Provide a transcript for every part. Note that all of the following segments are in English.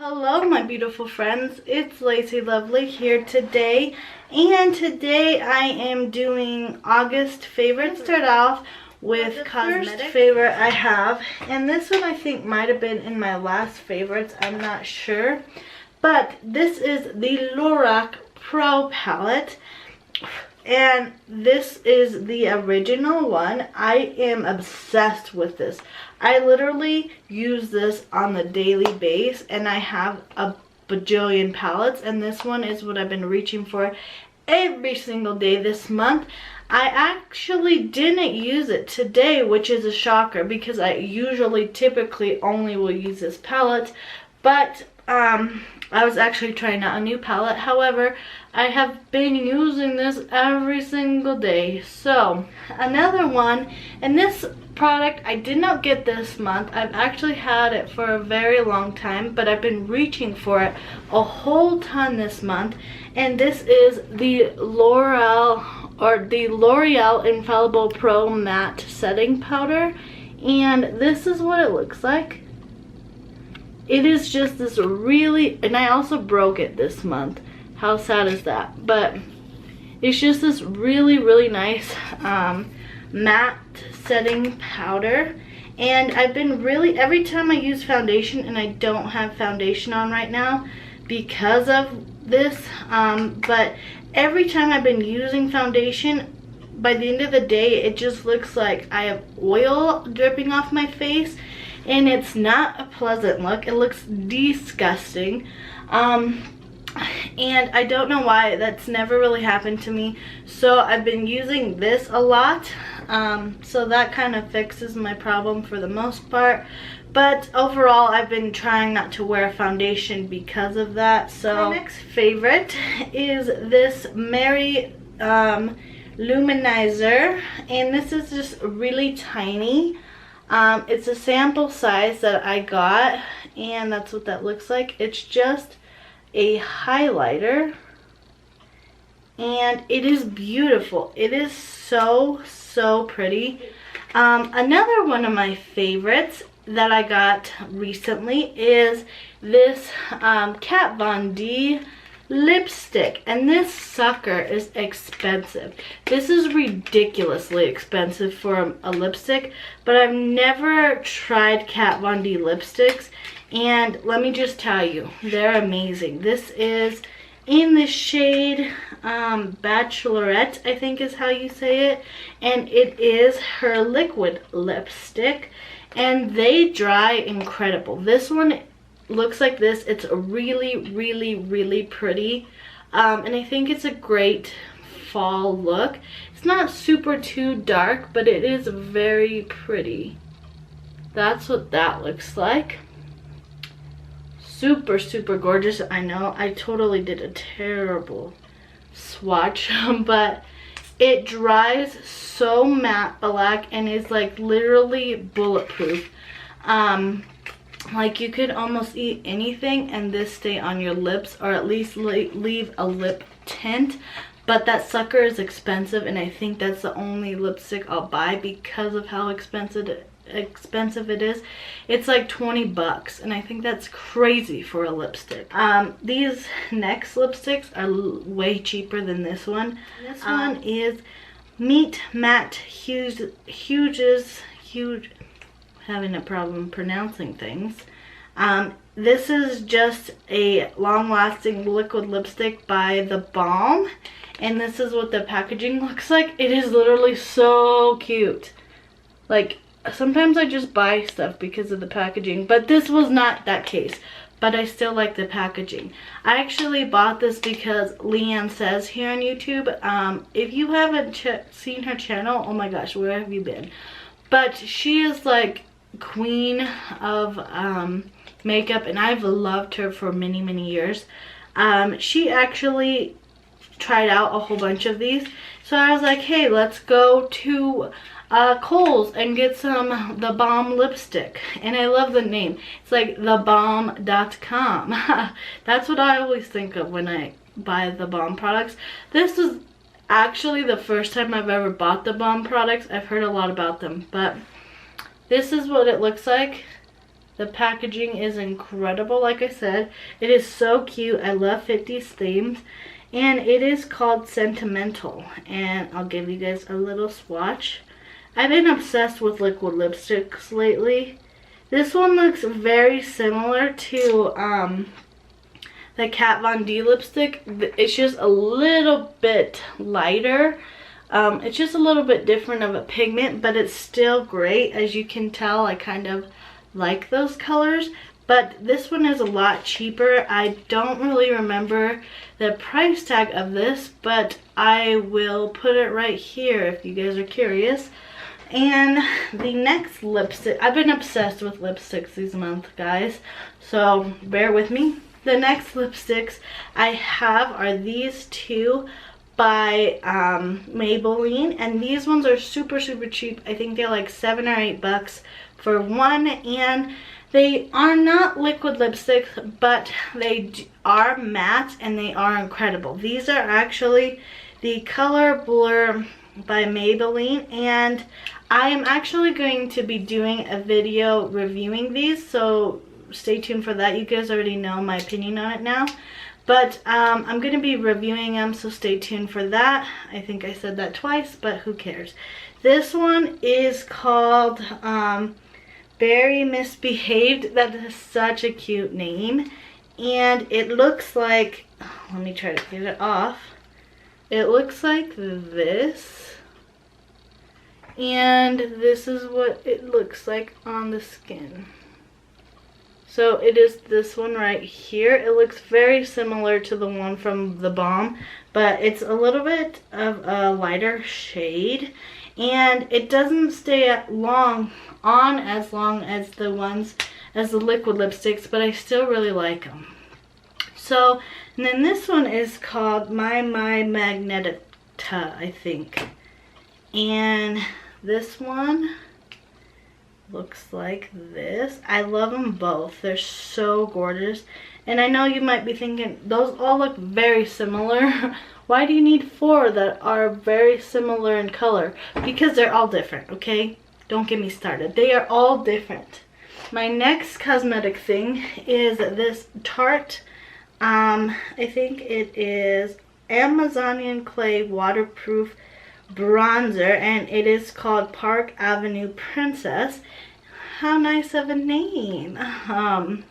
Hello my beautiful friends, it's Laciey Lovely here today, and today I am doing August favorites. Start off with the first favorite I have, and this one I think might have been in my last favorites, I'm not sure, but this is the Lorac Pro palette, and this is the original one. I am obsessed with this. I literally use this on the daily basis, and I have a bajillion palettes, and this one is what I've been reaching for every single day this month. I actually didn't use it today, which is a shocker because I typically only will use this palette, but I was actually trying out a new palette. However, I have been using this every single day. So another one, and this product I did not get this month. I've actually had it for a very long time, but I've been reaching for it a whole ton this month, and this is the L'Oreal Infallible Pro Matte Setting Powder, and this is what it looks like. It is just this really, and I also broke it this month. How sad is that? But it's just this really nice matte setting powder, and I've been every time I use foundation, and I don't have foundation on right now because of this, but every time I've been using foundation, by the end of the day it just looks like I have oil dripping off my face, and it's not a pleasant look. It looks disgusting, and I don't know why. That's never really happened to me, so I've been using this a lot, so that kind of fixes my problem for the most part. But overall, I've been trying not to wear foundation because of that. So my next favorite is this Mary Luminizer, and this is just really tiny. It's a sample size that I got, and that's what that looks like. It's just a highlighter, and it is beautiful. It is so pretty. Another one of my favorites that I got recently is this Kat Von D lipstick, and this sucker is expensive. This is ridiculously expensive for a lipstick, but I've never tried Kat Von D lipsticks, and let me just tell you, they're amazing. This is in the shade Bachelorette, I think is how you say it, and it is her liquid lipstick, and they dry incredible. This one looks like this. It's really pretty, and I think it's a great fall look. It's not super too dark, but it is very pretty. That's what that looks like. Super gorgeous. I know I totally did a terrible swatch, but it dries so matte black and is like literally bulletproof. Like you could almost eat anything and this stay on your lips, or at least leave a lip tint. But that sucker is expensive, and I think that's the only lipstick I'll buy because of how expensive it is. It's like 20 bucks, and I think that's crazy for a lipstick. These next lipsticks are way cheaper than this one. This one is Meet Matte Huge, having a problem pronouncing things. This is just a long-lasting liquid lipstick by The Balm, and this is what the packaging looks like. It is literally so cute. Like, sometimes I just buy stuff because of the packaging, but this was not that case, but I still like the packaging. I actually bought this because Leanne Says here on YouTube. If you haven't seen her channel, oh my gosh, where have you been? But she is like queen of makeup, and I've loved her for many years. She actually tried out a whole bunch of these, so I was like, hey, let's go to Kohl's and get some The Balm lipstick, and I love the name. It's like thebalm.com. That's what I always think of when I buy The Balm products. This is actually the first time I've ever bought The Balm products. I've heard a lot about them, but this is what it looks like. The packaging is incredible. Like I said, it is so cute. I love 50s themes. And it is called Sentimental. And I'll give you guys a little swatch. I've been obsessed with liquid lipsticks lately. This one looks very similar to the Kat Von D lipstick. It's just a little bit lighter. It's just a little bit different of a pigment, but it's still great. As you can tell, I kind of like those colors. But this one is a lot cheaper. I don't really remember the price tag of this, but I will put it right here if you guys are curious. And the next lipstick, I've been obsessed with lipsticks this month, guys, so bear with me. The next lipsticks I have are these two by Maybelline, and these ones are super cheap. I think they're like $7 or $8 for one, and they are not liquid lipsticks, but they are matte and they are incredible. These are actually the Color Blur by Maybelline, and I am actually going to be doing a video reviewing these, so stay tuned for that. You guys already know my opinion on it now, but I'm going to be reviewing them, so stay tuned for that. I think I said that twice, but who cares. This one is called Very Misbehaved. That is such a cute name, and it looks like, let me try to get it off. It looks like this, and this is what it looks like on the skin. So it is this one right here. It looks very similar to the one from the Balm, but it's a little bit of a lighter shade, and it doesn't stay as long as the ones as the liquid lipsticks, but I still really like them. So, and then this one is called My Magnetita, I think. And this one looks like this. I love them both. They're so gorgeous. And I know you might be thinking, those all look very similar. Why do you need 4 that are very similar in color? Because they're all different, okay? Don't get me started. They are all different. My next cosmetic thing is this Tarte, I think it is Amazonian Clay Waterproof Bronzer, and it is called Park Avenue Princess. How nice of a name. And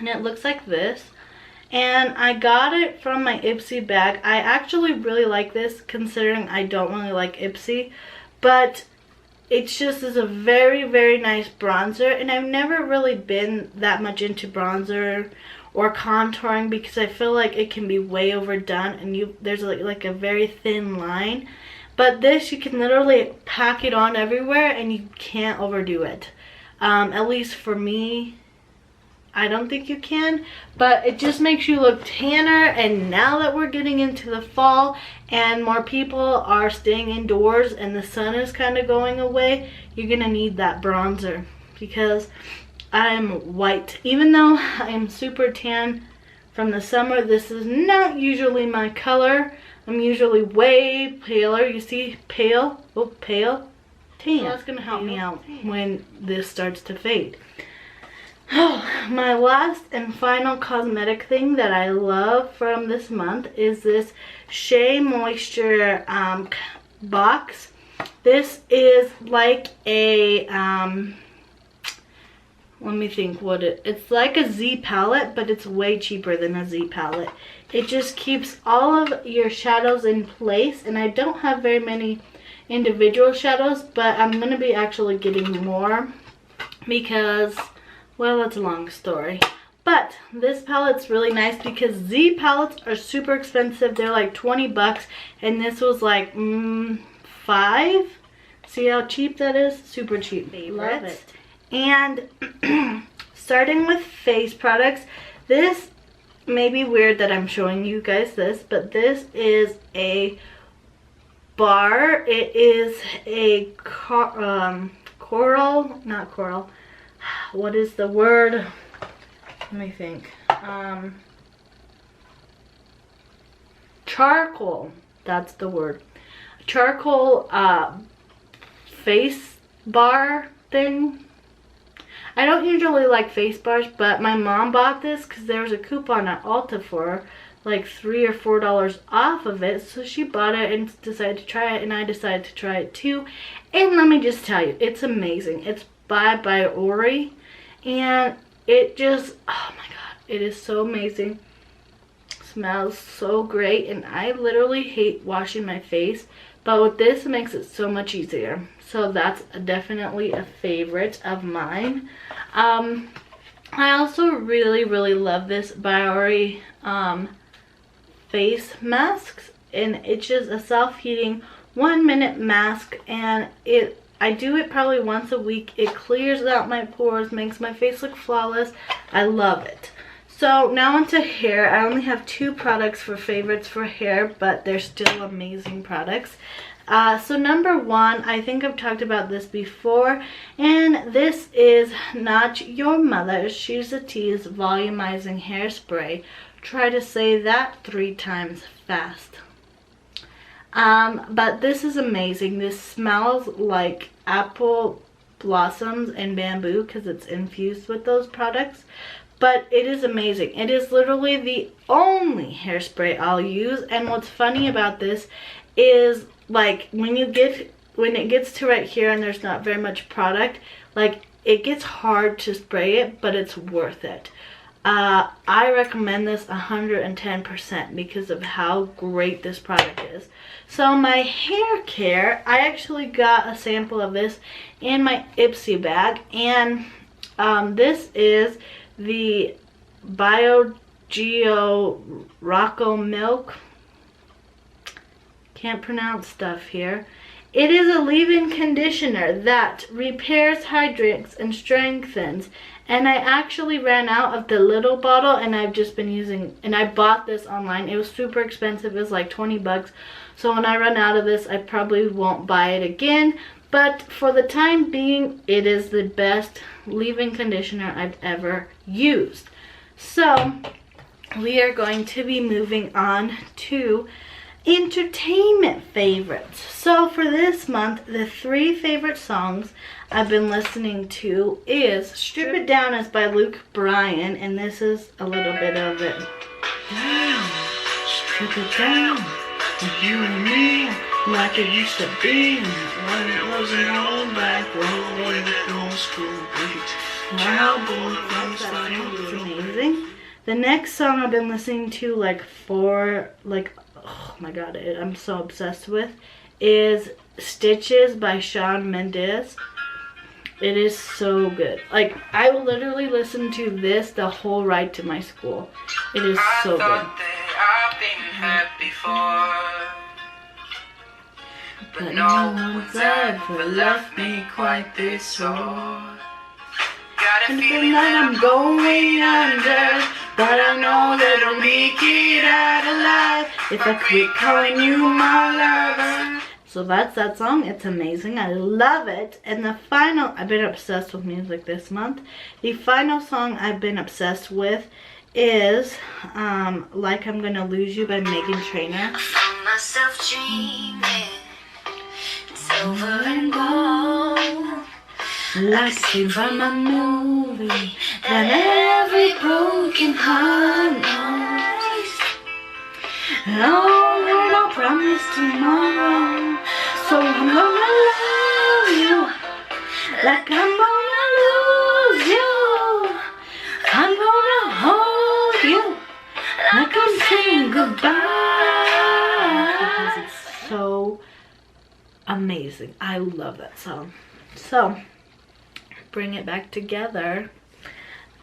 it looks like this. And I got it from my Ipsy bag. I actually really like this, considering I don't really like Ipsy, but it just is a very nice bronzer, and I've never really been that much into bronzer or contouring because I feel like it can be way overdone, and there's like a very thin line. But this, you can literally pack it on everywhere and you can't overdo it. At least for me, I don't think you can, but it just makes you look tanner. And now that we're getting into the fall and more people are staying indoors and the sun is kind of going away, you're gonna need that bronzer, because I'm white. Even though I am super tan from the summer, this is not usually my color. I'm usually way paler. You see, pale, oh, pale, tan. So that's gonna help me out when this starts to fade. Oh, my last and final cosmetic thing that I love from this month is this Shea Moisture box. This is like a, let me think what it's like a Z palette, but it's way cheaper than a Z palette. It just keeps all of your shadows in place, and I don't have very many individual shadows, but I'm going to be actually getting more because, well, it's a long story. But this palette's really nice because Z palettes are super expensive. They're like 20 bucks, and this was like $5. See how cheap that is? Super cheap. Love it. And starting with face products, this may be weird that I'm showing you guys this, but this is a bar. It is a coral, not coral. What is the word? Let me think. Charcoal. That's the word. Charcoal face bar thing. I don't usually like face bars, but my mom bought this because there was a coupon at Ulta for like $3 or $4 off of it. So she bought it and decided to try it, and I decided to try it too. And let me just tell you, it's amazing. It's by Ori, and it just, oh my god, it is so amazing. Smells so great, and I literally hate washing my face, but with this it makes it so much easier. So that's definitely a favorite of mine. I also really love this by Ori face masks, and it's just a self-heating 1-minute mask, and I do it probably once a week. It clears out my pores, makes my face look flawless. I love it. So now onto hair. I only have 2 products for favorites for hair, but they're still amazing products. So number 1, I think I've talked about this before, and this is Not Your Mother's She's a Tease Volumizing Hairspray. Try to say that 3 times fast. But this is amazing. This smells like apple blossoms and bamboo because it's infused with those products. But it is amazing. It is literally the only hairspray I'll use. And what's funny about this is, like, when it gets to right here and there's not very much product, like, it gets hard to spray it, but it's worth it. I recommend this 110% because of how great this product is. So my hair care, I actually got a sample of this in my Ipsy bag, and this is the BioGeo Rocco Milk. Can't pronounce stuff here. It is a leave-in conditioner that repairs, hydrates, and strengthens. And I actually ran out of the little bottle, and I've just been using, and I bought this online. It was super expensive. It was like 20 bucks. So when I run out of this, I probably won't buy it again. But for the time being, it is the best leave-in conditioner I've ever used. So we are going to be moving on to entertainment favorites. So for this month, the 3 favorite songs I've been listening to is Strip It Down is by Luke Bryan, and this is a little bit of it. Down, strip it down, with you and me, like it used to be, when it wasn't all back road, when it goes school beat. Now boy, that's amazing. The next song I've been listening to oh my god, I'm so obsessed with, is Stitches by Shawn Mendes. It is so good. Like, I will literally listen to this the whole ride to my school. It is so good. I've been happy before, but no one's ever left me quite this sore. Got a feeling that I'm going under, but I know that I'll make it out alive if I quit calling you my lover. So that's that song. It's amazing. I love it. And the final, I've been obsessed with music this month. The final song I've been obsessed with is Like I'm Gonna Lose You by Meghan Trainor. I found myself dreaming, silver and gold, like a scene from a movie that every broken heart knows. Oh, no promise tomorrow, so I'm gonna love you like I'm gonna lose you. I'm gonna hold you like I'm saying goodbye, because it's so amazing. I love that song. So bring it back together.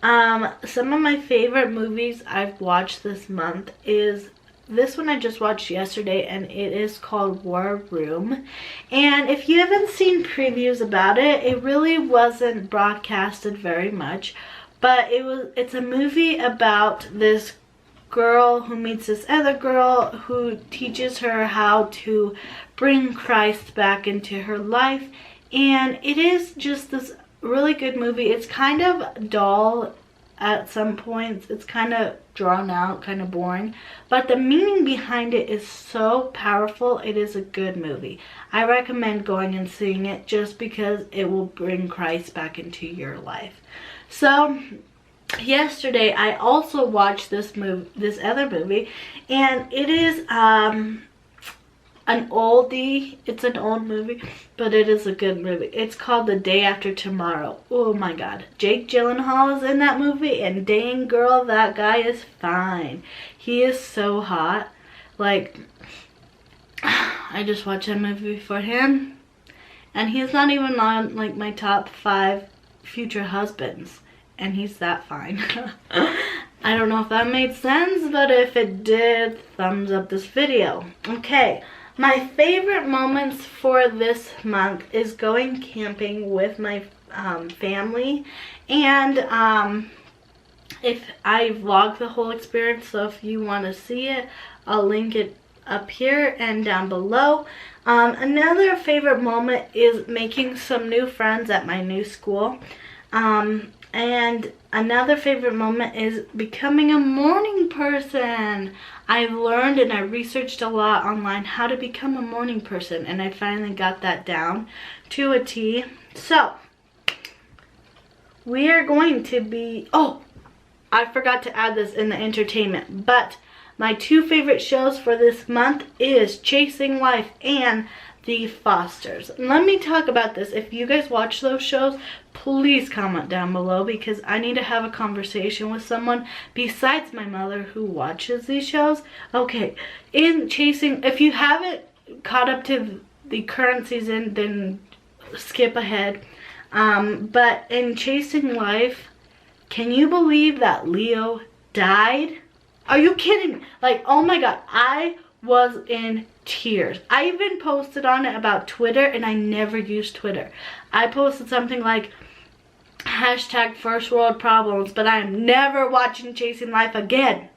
Some of my favorite movies I've watched this month is this one I just watched yesterday, and it is called War Room. And if you haven't seen previews about it, it really wasn't broadcasted very much, but it's a movie about this girl who meets this other girl who teaches her how to bring Christ back into her life. And it is just this really good movie. It's kind of dull at some points. It's kind of drawn out, kind of boring, but the meaning behind it is so powerful. It is a good movie. I recommend going and seeing it just because it will bring Christ back into your life. So yesterday I also watched this other movie, and it is an oldie. It's an old movie, but it is a good movie. It's called The Day After Tomorrow. Oh my god. Jake Gyllenhaal is in that movie, and dang girl, that guy is fine. He is so hot. Like, I just watched that movie for him, and he's not even on like my top 5 future husbands, and he's that fine. I don't know if that made sense, but if it did, thumbs up this video. Okay. My favorite moments for this month is going camping with my family, and if I vlog the whole experience, so if you want to see it, I'll link it up here and down below. Another favorite moment is making some new friends at my new school. And another favorite moment is becoming a morning person. I've learned and I researched a lot online how to become a morning person, and I finally got that down to a T. So, we are going to be, oh, I forgot to add this in the entertainment, but my 2 favorite shows for this month is Chasing Life and The Fosters. Let me talk about this. If you guys watch those shows, please comment down below, because I need to have a conversation with someone besides my mother who watches these shows. Okay, in Chasing, if you haven't caught up to the current season, then skip ahead. But in Chasing Life, can you believe that Leo died? Are you kidding? Like, oh my god, I was in tears. I even posted on it about Twitter, and I never used Twitter. I posted something like hashtag first world problems, but I am never watching Chasing Life again.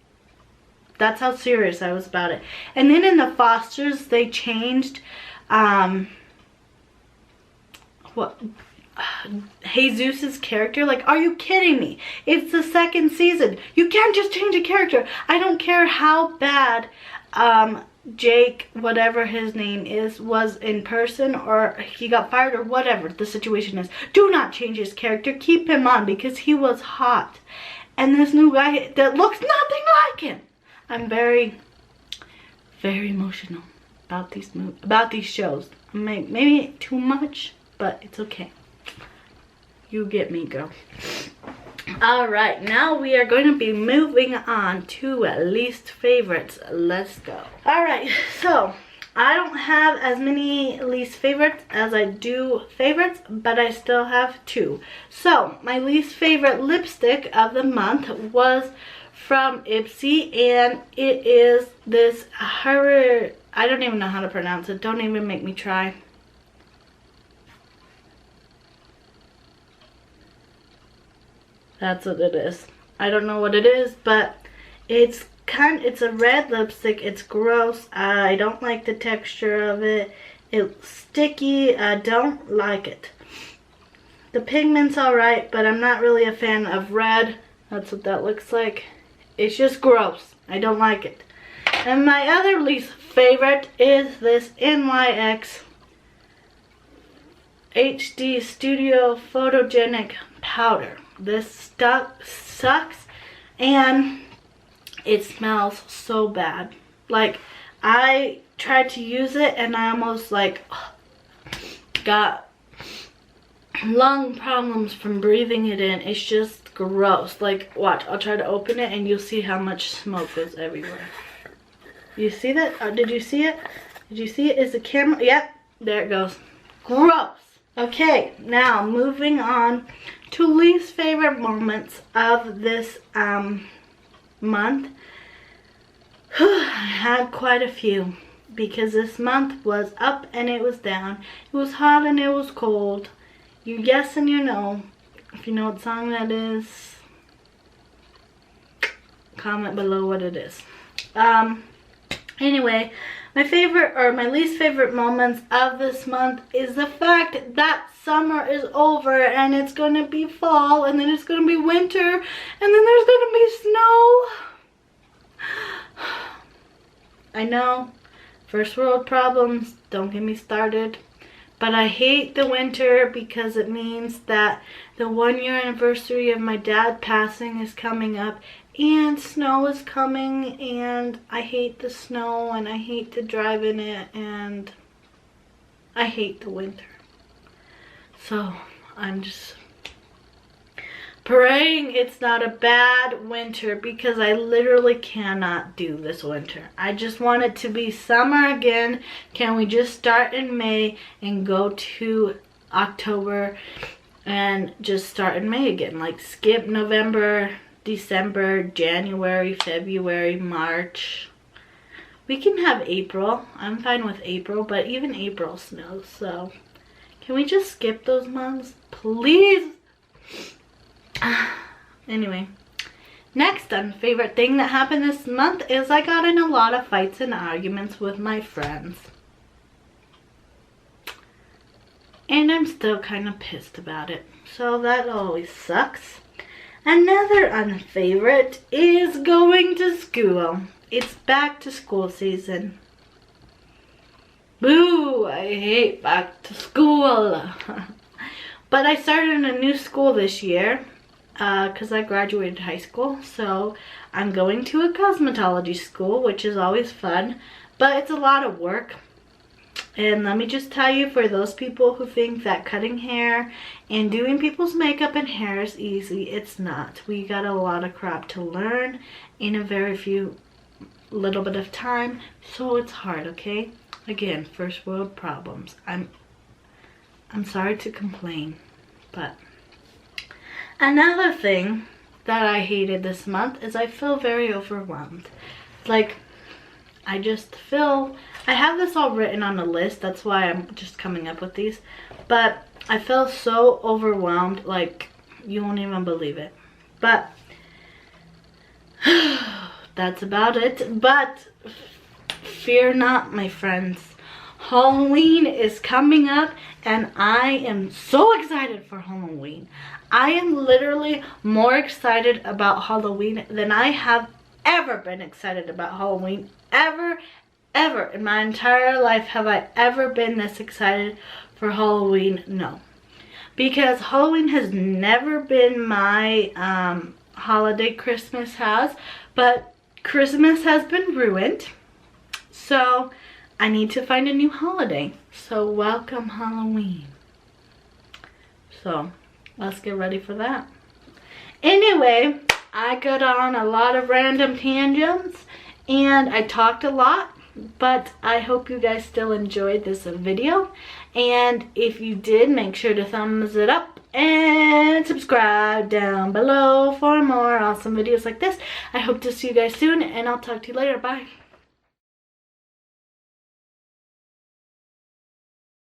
That's how serious I was about it. And then in The Fosters, they changed Jesus's character. Like, are you kidding me? It's the 2nd season. You can't just change a character. I don't care how bad Jake, whatever his name is, was in person, or he got fired, or whatever the situation is. Do not change his character. Keep him on, because he was hot. And this new guy that looks nothing like him. I'm very, very emotional about these shows. Maybe too much, but it's okay. You get me, girl. Alright, now we are going to be moving on to least favorites. Let's go. Alright, so I don't have as many least favorites as I do favorites, but I still have 2. So, my least favorite lipstick of the month was from Ipsy, and it is this I don't even know how to pronounce it. Don't even make me try. That's what it is. I don't know what it is, but it's a red lipstick. It's gross. I don't like the texture of it. It's sticky. I don't like it. The pigment's alright, but I'm not really a fan of red. That's what that looks like. It's just gross. I don't like it. And my other least favorite is this NYX HD Studio Photogenic Powder. This stuff sucks, and it smells so bad. Like, I tried to use it, and I almost like got lung problems from breathing it in. It's just gross. Like, watch, I'll try to open it, and you'll see how much smoke goes everywhere. You see that? Did you see it? Did you see it? Is the camera? Yep, there it goes. Gross. Okay, now moving on to least favorite moments of this month. I had quite a few, because this month was up and it was down. It was hot and it was cold. You guess and you know. If you know what song that is, comment below what it is. Anyway, my favorite or my least favorite moments of this month is the fact that summer is over and it's going to be fall, and then it's going to be winter, and then there's going to be snow. I know, first world problems, don't get me started. But I hate the winter because it means that the 1-year anniversary of my dad passing is coming up, and snow is coming, and I hate the snow, and I hate to drive in it, and I hate the winter. So I'm just praying it's not a bad winter, because I literally cannot do this winter. I just want it to be summer again. Can we just start in May and go to October and just start in May again? Like skip November, December, January, February, March. We can have April. I'm fine with April, but even April snows. So can we just skip those months, please? Anyway, next unfavorite thing that happened this month is I got in a lot of fights and arguments with my friends. And I'm still kind of pissed about it. So that always sucks. Another unfavorite is going to school. It's back to school season. Boo! I hate back to school. But I started in a new school this year because I graduated high school. So I'm going to a cosmetology school, which is always fun. But it's a lot of work. And let me just tell you, for those people who think that cutting hair and doing people's makeup and hair is easy, it's not. We got a lot of crap to learn in a very little bit of time. So it's hard, okay? Again, first world problems. I'm sorry to complain, but another thing that I hated this month is I feel very overwhelmed. Like, I just feel, I have this all written on a list, that's why I'm just coming up with these, but I feel so overwhelmed, like, you won't even believe it. But that's about it. But fear not, my friends. Halloween is coming up, and I am so excited for Halloween. I am literally more excited about Halloween than I have ever been excited about Halloween. Ever in my entire life have I ever been this excited for Halloween. No, because Halloween has never been my holiday. Christmas has, but Christmas has been ruined, so I need to find a new holiday. So welcome Halloween. So let's get ready for that. Anyway, I got on a lot of random tangents and I talked a lot, but I hope you guys still enjoyed this video. And if you did, make sure to thumbs it up and subscribe down below for more awesome videos like this. I hope to see you guys soon, and I'll talk to you later. Bye.